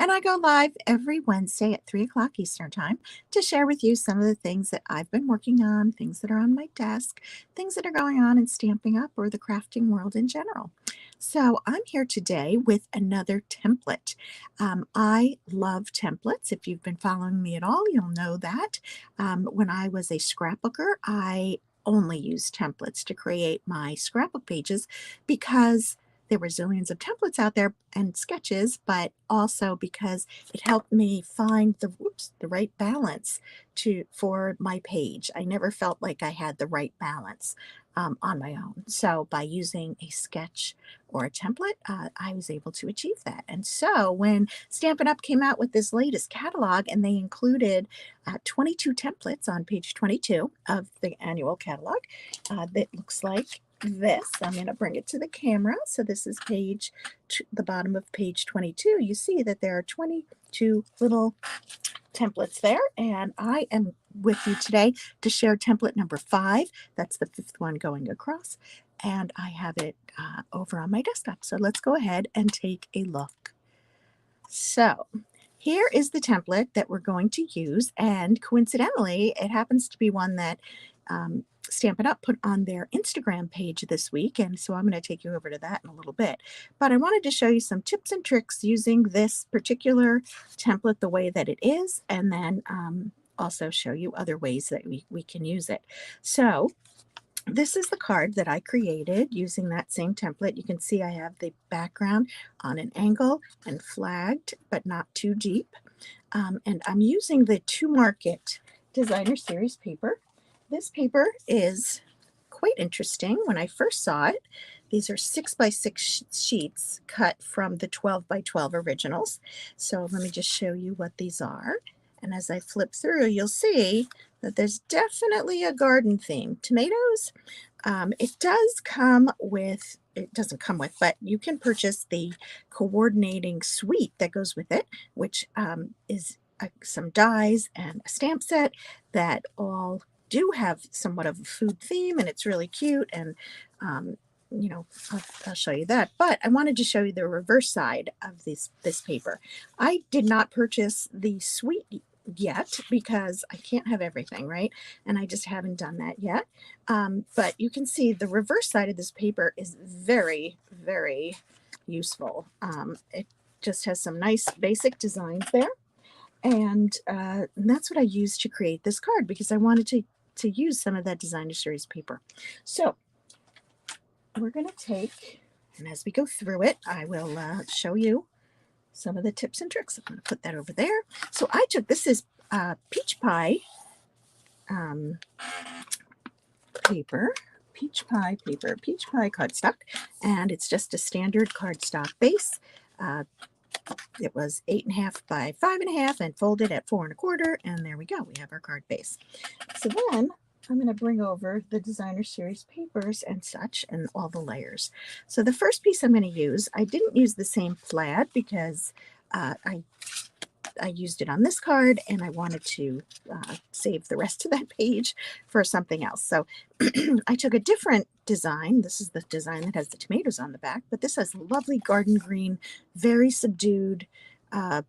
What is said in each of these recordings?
and I go live every Wednesday at 3 o'clock Eastern Time to share with you some of the things that I've been working on, things that are on my desk, things that are going on in Stamping Up or the crafting world in general. So I'm here today with another template. I love templates. If you've been following me at all, you'll know that. When I was a scrapbooker, I only used templates to create my scrapbook pages because there were zillions of templates out there and sketches, but also because it helped me find the right balance for my page. I never felt like I had the right balance on my own. So by using a sketch or a template, I was able to achieve that. And so when Stampin' Up! Came out with this latest catalog and they included 22 templates on page 22 of the annual catalog, that looks like this. I'm going to bring it to the camera. So this is the bottom of page 22. You see that there are 22 little templates there, and I am with you today to share template number 5. That's the 5th one going across, and I have it over on my desktop. So let's go ahead and take a look. So here is the template that we're going to use, and coincidentally, it happens to be one that Stampin' Up! Put on their Instagram page this week, and so I'm going to take you over to that in a little bit. But I wanted to show you some tips and tricks using this particular template the way that it is, and then also show you other ways that we can use it. So this is the card that I created using that same template. You can see I have the background on an angle and flagged, but not too deep. And I'm using the To Market Designer Series paper. This paper is quite interesting. When I first saw it, these are 6x6 sheets cut from the 12x12 originals. So let me just show you what these are. And as I flip through, you'll see that there's definitely a garden theme. Tomatoes, it doesn't come with, but you can purchase the coordinating suite that goes with it, which is some dies and a stamp set that all do have somewhat of a food theme, and it's really cute, and I'll show you that. But I wanted to show you the reverse side of this paper. I did not purchase the suite yet because I can't have everything, right? And I just haven't done that yet. But you can see the reverse side of this paper is very, very useful. It just has some nice basic designs there. And that's what I used to create this card because I wanted to use some of that Designer Series paper. So we're going to take, and as we go through it, I will show you some of the tips and tricks. I'm going to put that over there. So this is peach pie paper, peach pie cardstock, and it's just a standard cardstock base. It was 8.5 by 5.5 and folded at 4 1/4, and there we go. We have our card base. So then I'm going to bring over the Designer Series papers and such and all the layers. So the first piece I'm going to use, I didn't use the same plaid because I used it on this card and I wanted to save the rest of that page for something else. So I took a different design. This is the design that has the tomatoes on the back, but this has lovely garden green, very subdued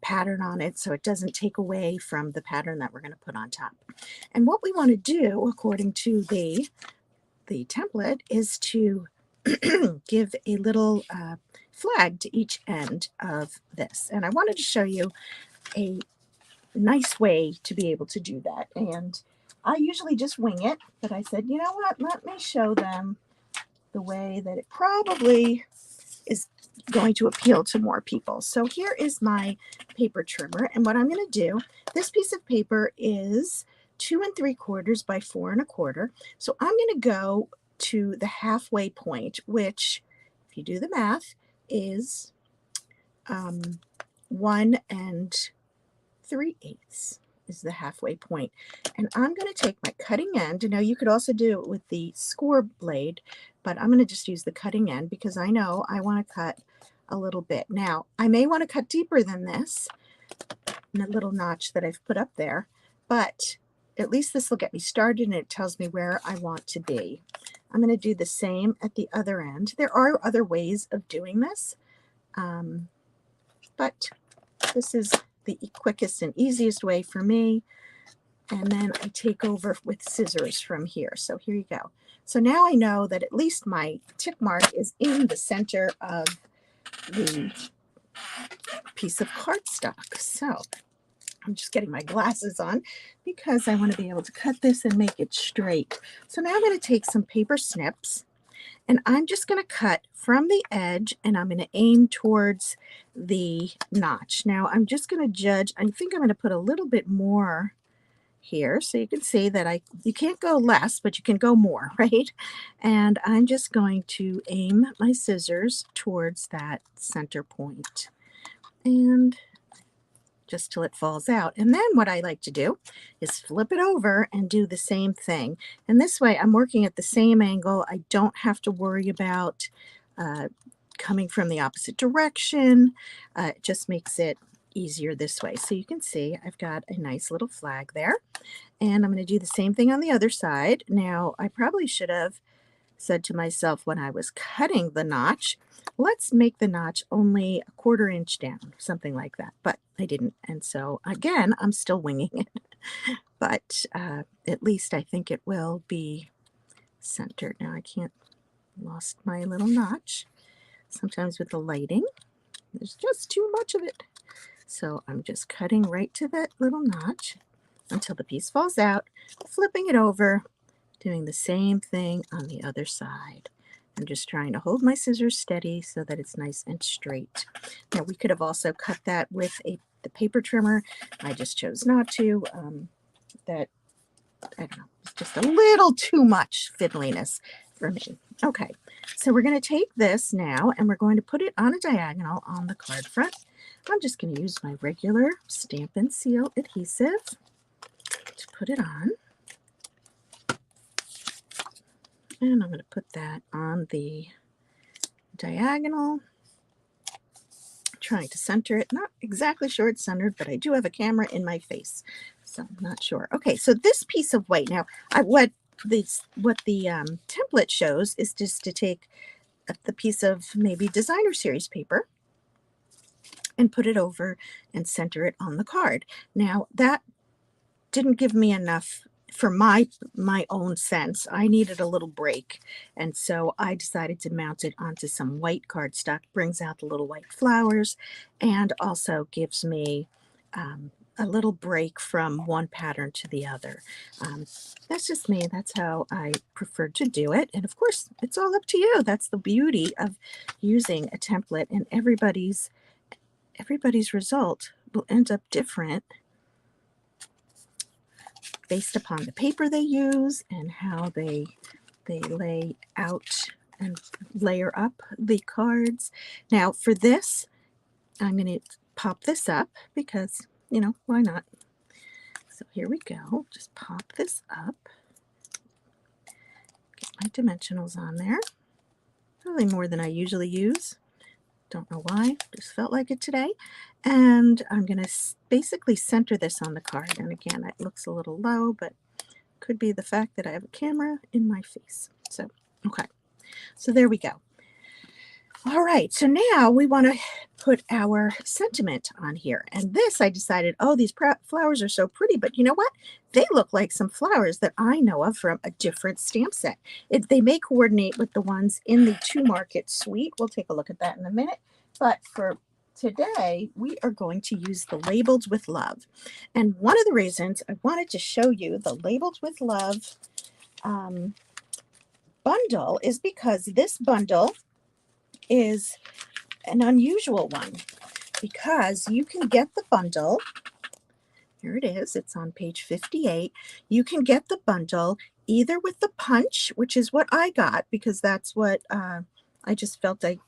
pattern on it, so it doesn't take away from the pattern that we're going to put on top. And what we want to do, according to the template, is to give a little flag to each end of this. And I wanted to show you a nice way to be able to do that. And I usually just wing it, but I said, you know what, let me show them the way that it probably is going to appeal to more people. So here is my paper trimmer, and what I'm going to do, this piece of paper is 2 3/4 by 4 1/4. So I'm going to go to the halfway point, which, if you do the math, is 1 3/8 is the halfway point. And I'm going to take my cutting end. Now you could also do it with the score blade, but I'm going to just use the cutting end because I know I want to cut a little bit. Now I may want to cut deeper than this in a little notch that I've put up there, but at least this will get me started and it tells me where I want to be. I'm going to do the same at the other end. There are other ways of doing this, but This is the quickest and easiest way for me. And then I take over with scissors from here. So here you go. So now I know that at least my tick mark is in the center of the piece of cardstock. So I'm just getting my glasses on because I want to be able to cut this and make it straight. So now I'm going to take some paper snips and I'm just going to cut from the edge and I'm going to aim towards the notch. Now I'm just going to judge. I think I'm going to put a little bit more here so you can see that you can't go less, but you can go more, right? And I'm just going to aim my scissors towards that center point and just till it falls out. And then what I like to do is flip it over and do the same thing. And this way I'm working at the same angle. I don't have to worry about coming from the opposite direction. It just makes it easier this way. So you can see I've got a nice little flag there. And I'm going to do the same thing on the other side. Now, I probably should have said to myself when I was cutting the notch, let's make the notch only a 1/4 inch down, something like that. But I didn't. And so, again, I'm still winging it. But at least I think it will be centered. Now, I can't, lost my little notch. Sometimes with the lighting, there's just too much of it. So I'm just cutting right to that little notch until the piece falls out, flipping it over, doing the same thing on the other side. I'm just trying to hold my scissors steady so that it's nice and straight. Now we could have also cut that with the paper trimmer. I just chose not to. I don't know, it's just a little too much fiddliness for me. Okay, so we're going to take this now and we're going to put it on a diagonal on the card front. I'm just going to use my regular Stampin' Seal adhesive to put it on. And I'm going to put that on the diagonal, trying to center it. Not exactly sure it's centered, but I do have a camera in my face, so I'm not sure. Okay, so this piece of white, now what the template shows is just to take the piece of maybe designer series paper and put it over and center it on the card. Now that didn't give me enough for my own sense. I needed a little break, and so I decided to mount it onto some white cardstock. Brings out the little white flowers and also gives me a little break from one pattern to the other. That's just me. That's how I prefer to do it, and of course it's all up to you. That's the beauty of using a template, and everybody's result will end up different based upon the paper they use and how they lay out and layer up the cards. Now for this, I'm going to pop this up because, you know, why not? So here we go. Just pop this up. Get my dimensionals on there. Probably more than I usually use. Don't know why, just felt like it today. And I'm going to basically center this on the card. And again, it looks a little low, but could be the fact that I have a camera in my face. So, okay. So there we go. All right, so now we want to put our sentiment on here. And this, I decided, oh, these flowers are so pretty, but you know what? They look like some flowers that I know of from a different stamp set. They may coordinate with the ones in the To Market suite. We'll take a look at that in a minute. But for today, we are going to use the Labeled with Love. And one of the reasons I wanted to show you the Labeled with Love bundle is because this bundle is an unusual one, because you can get the bundle. Here it is. It's on page 58. You can get the bundle either with the punch, which is what I got because that's what I just felt I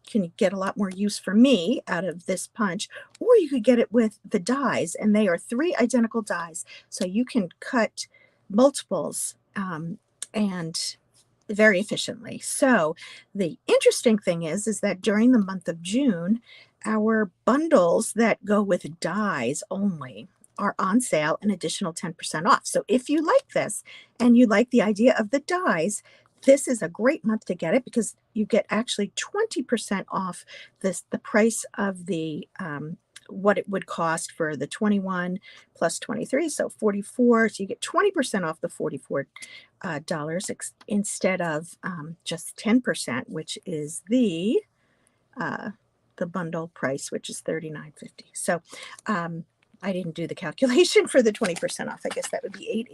can get a lot more use for me out of this punch, or you could get it with the dies, and they are 3 identical dies. So you can cut multiples and very efficiently. So the interesting thing is that during the month of June, our bundles that go with dies only are on sale, an additional 10% off. So if you like this and you like the idea of the dies, this is a great month to get it because you get actually 20% off the price of the what it would cost for the 21 plus 23, so 44. So you get 20% off the $44 instead of just 10%, which is the bundle price, which is $39.50. So I didn't do the calculation for the 20% off. I guess that would be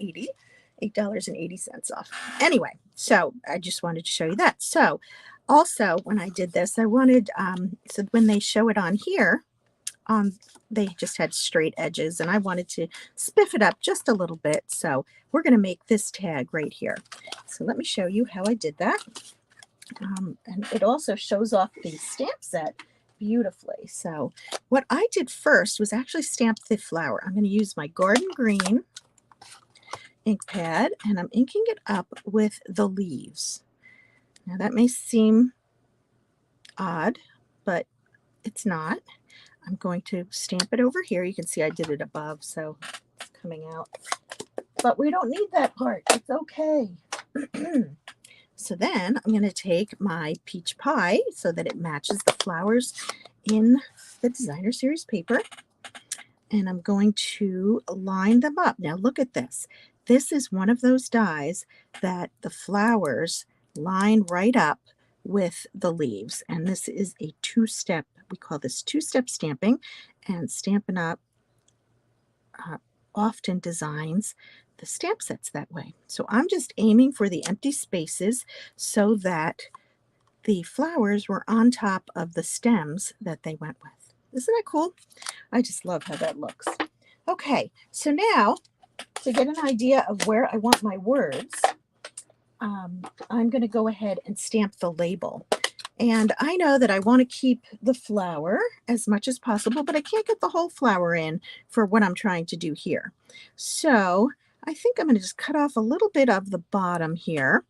$8.80 off. Anyway, so I just wanted to show you that. So also when I did this, I wanted, so when they show it on here, they just had straight edges, and I wanted to spiff it up just a little bit. So we're going to make this tag right here. So let me show you how I did that. And it also shows off the stamp set beautifully. So what I did first was actually stamp the flower. I'm going to use my garden green ink pad, and I'm inking it up with the leaves. Now that may seem odd, but it's not. I'm going to stamp it over here. You can see I did it above, so it's coming out. But we don't need that part. It's okay. So then I'm going to take my peach pie so that it matches the flowers in the Designer Series paper. And I'm going to line them up. Now look at this. This is one of those dies that the flowers line right up with the leaves. And this is a two-step, we call this two-step stamping. And Stampin' Up! Often designs the stamp sets that way. So I'm just aiming for the empty spaces so that the flowers were on top of the stems that they went with. Isn't that cool? I just love how that looks. Okay, so now to get an idea of where I want my words, I'm going to go ahead and stamp the label. And I know that I want to keep the flower as much as possible, but I can't get the whole flower in for what I'm trying to do here. So I think I'm going to just cut off a little bit of the bottom here,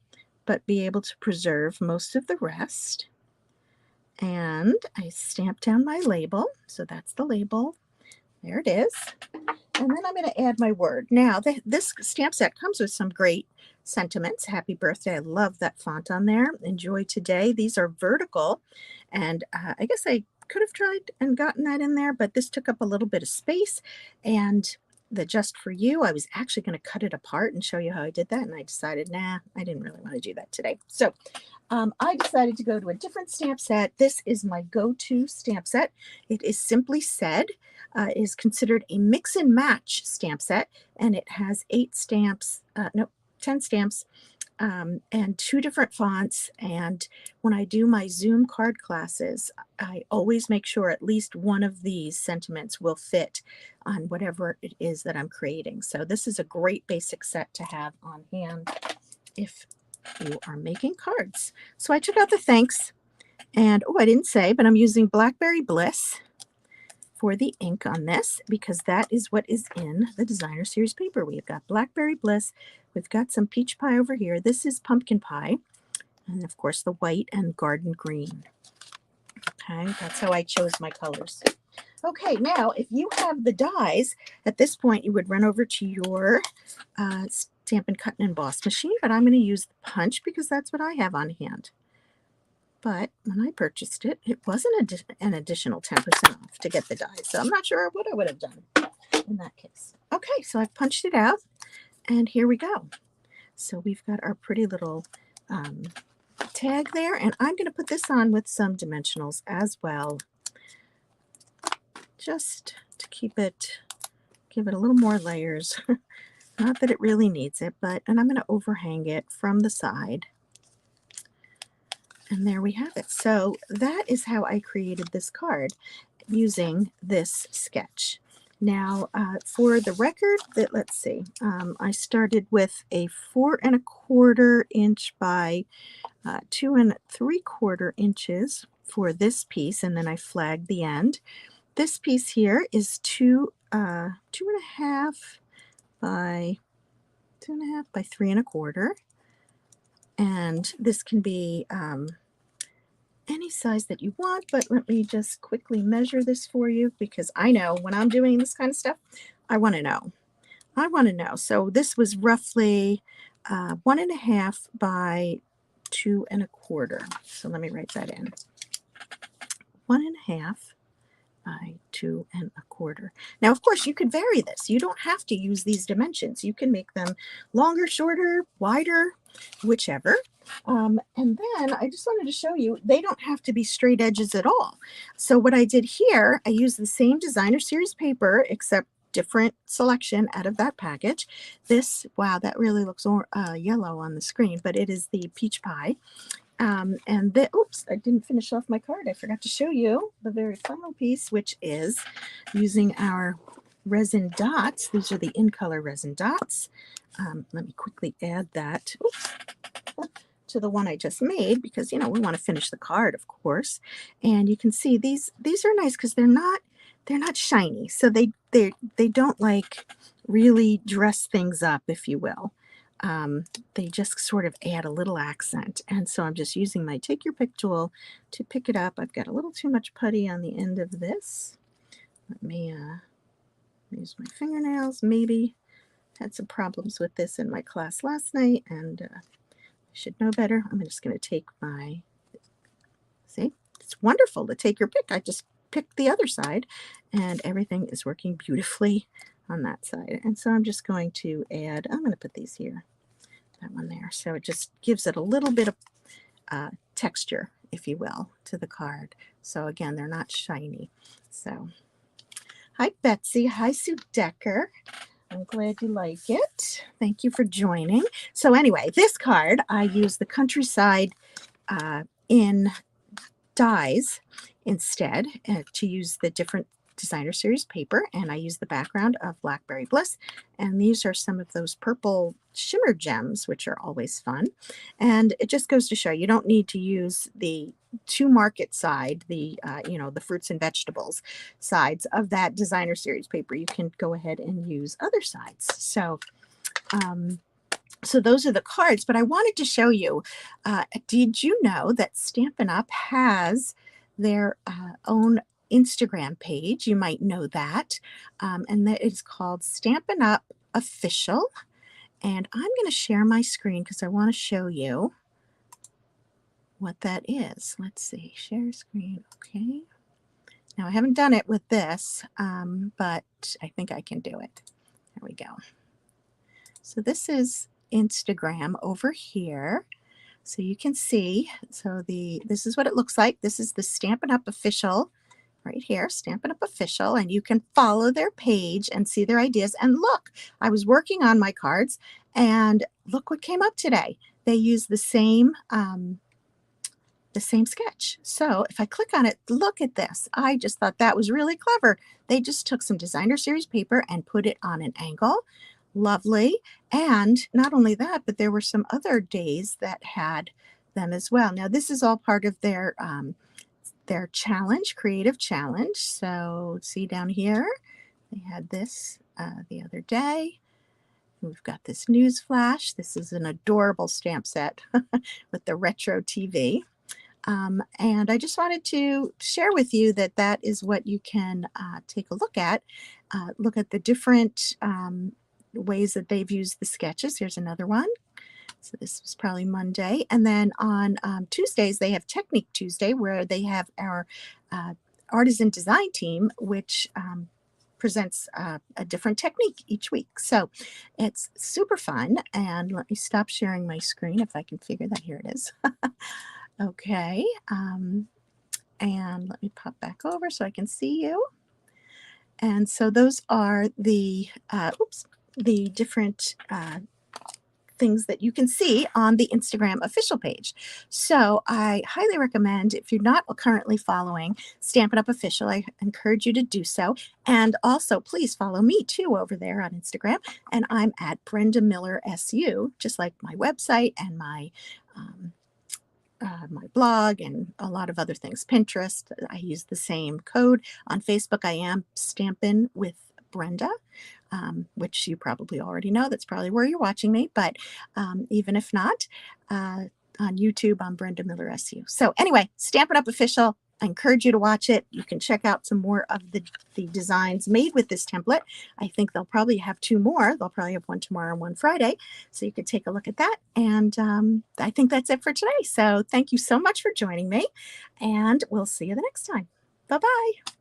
but be able to preserve most of the rest. And I stamp down my label. So that's the label. There it is. And then I'm going to add my word. Now, this stamp set comes with some great sentiments. Happy birthday. I love that font on there. Enjoy today. These are vertical. And I guess I could have tried and gotten that in there, but this took up a little bit of space. And the Just For You, I was actually going to cut it apart and show you how I did that. And I decided, nah, I didn't really want to do that today. So I decided to go to a different stamp set. This is my go-to stamp set. It is Simply Said. It is considered a mix and match stamp set, and it has 10 stamps, and 2 different fonts. And when I do my Zoom card classes, I always make sure at least one of these sentiments will fit on whatever it is that I'm creating. So this is a great basic set to have on hand if you are making cards. So I took out the thanks, and I didn't say, but I'm using Blackberry Bliss for the ink on this, because that is what is in the Designer Series paper. We've got Blackberry Bliss, we've got some peach pie over here, this is pumpkin pie, and of course the white and garden green. Okay, that's how I chose my colors. Okay, now if you have the dies, at this point you would run over to your Stampin' Cut and Emboss machine, but I'm going to use the punch because that's what I have on hand. But when I purchased it, it wasn't an additional 10% off to get the dies. So I'm not sure what I would have done in that case. Okay, so I've punched it out, and here we go. So we've got our pretty little tag there, and I'm going to put this on with some dimensionals as well, just to give it a little more layers. Not that it really needs it, and I'm going to overhang it from the side. And there we have it. So that is how I created this card using this sketch. Now, for the record, let's see, I started with a 4 1/4 inch by 2 3/4 inches for this piece, and then I flagged the end. This piece here is 2 2.5 by 2.5 by 3 1/4, and this can be any size that you want, but let me just quickly measure this for you, because I know when I'm doing this kind of stuff, I want to know. So this was roughly 1.5 by 2 1/4. So let me write that in. 1.5 by 2¼ Now, of course, you could vary this. You don't have to use these dimensions. You can make them longer, shorter, wider, whichever. And then I just wanted to show you, they don't have to be straight edges at all. So what I did here, I used the same designer series paper, except different selection out of that package. This, wow, that really looks yellow on the screen, but it is the peach pie. And the, oops, I didn't finish off my card. I forgot to show you the very final piece, which is using our resin dots. These are the in color resin dots. Let me quickly add that to the one I just made, because we want to finish the card, of course. And you can see these are nice because they're not shiny, so they don't like really dress things up, if you will. They just sort of add a little accent. And so I'm just using my take your pick tool to pick it up. I've got a little too much putty on the end of this. Let me use my fingernails. Maybe had some problems with this in my class last night, and I should know better. I'm just going to take my, see, it's wonderful to take your pick. I just picked the other side and everything is working beautifully on that side. And so I'm just going to add, I'm going to put these here, that one there. So it just gives it a little bit of texture, if you will, to the card. So again, they're not shiny. So hi, Betsy. Hi, Sue Decker. I'm glad you like it. Thank you for joining. So anyway, this card, I use the Countryside in dies instead to use the different designer series paper, and I use the background of Blackberry Bliss, and these are some of those purple shimmer gems, which are always fun. And it just goes to show you don't need to use the to market side, the the fruits and vegetables sides of that designer series paper. You can go ahead and use other sides. So so those are the cards, but I wanted to show you, did you know that Stampin' Up! Has their own Instagram page? You might know that, and that is called Stampin' Up! Official. And I'm going to share my screen because I want to show you what that is. Let's see, share screen, okay. Now I haven't done it with this, but I think I can do it. There we go. So this is Instagram over here. So you can see, so this is what it looks like. This is the Stampin' Up! Official right here, Stampin' Up! Official, and you can follow their page and see their ideas. And look, I was working on my cards, and look what came up today. They use the same sketch. So if I click on it, look at this. I just thought that was really clever. They just took some designer series paper and put it on an angle. Lovely. And not only that, but there were some other days that had them as well. Now this is all part of their challenge, creative challenge. So see down here, they had this the other day. We've got this news flash. This is an adorable stamp set with the retro TV. And I just wanted to share with you that that is what you can take a look at. Look at the different ways that they've used the sketches. Here's another one. So this was probably Monday. And then on Tuesdays, they have Technique Tuesday, where they have our artisan design team, which presents a different technique each week. So it's super fun. And let me stop sharing my screen if I can figure that. Here it is. Okay. And let me pop back over so I can see you. And so those are the the different things that you can see on the Instagram official page. So I highly recommend, if you're not currently following Stampin' Up! Official, I encourage you to do so. And also please follow me too over there on Instagram. And I'm at Brenda Miller SU, just like my website and my blog and a lot of other things. Pinterest, I use the same code. On Facebook, I am Stampin' with Brenda, which you probably already know. That's probably where you're watching me. But even if not, on YouTube, I'm Brenda Miller SU. So anyway, Stampin' Up! Official. I encourage you to watch it. You can check out some more of the designs made with this template. I think they'll probably have 2 more. They'll probably have one tomorrow and one Friday. So you could take a look at that. And I think that's it for today. So thank you so much for joining me. And we'll see you the next time. Bye-bye.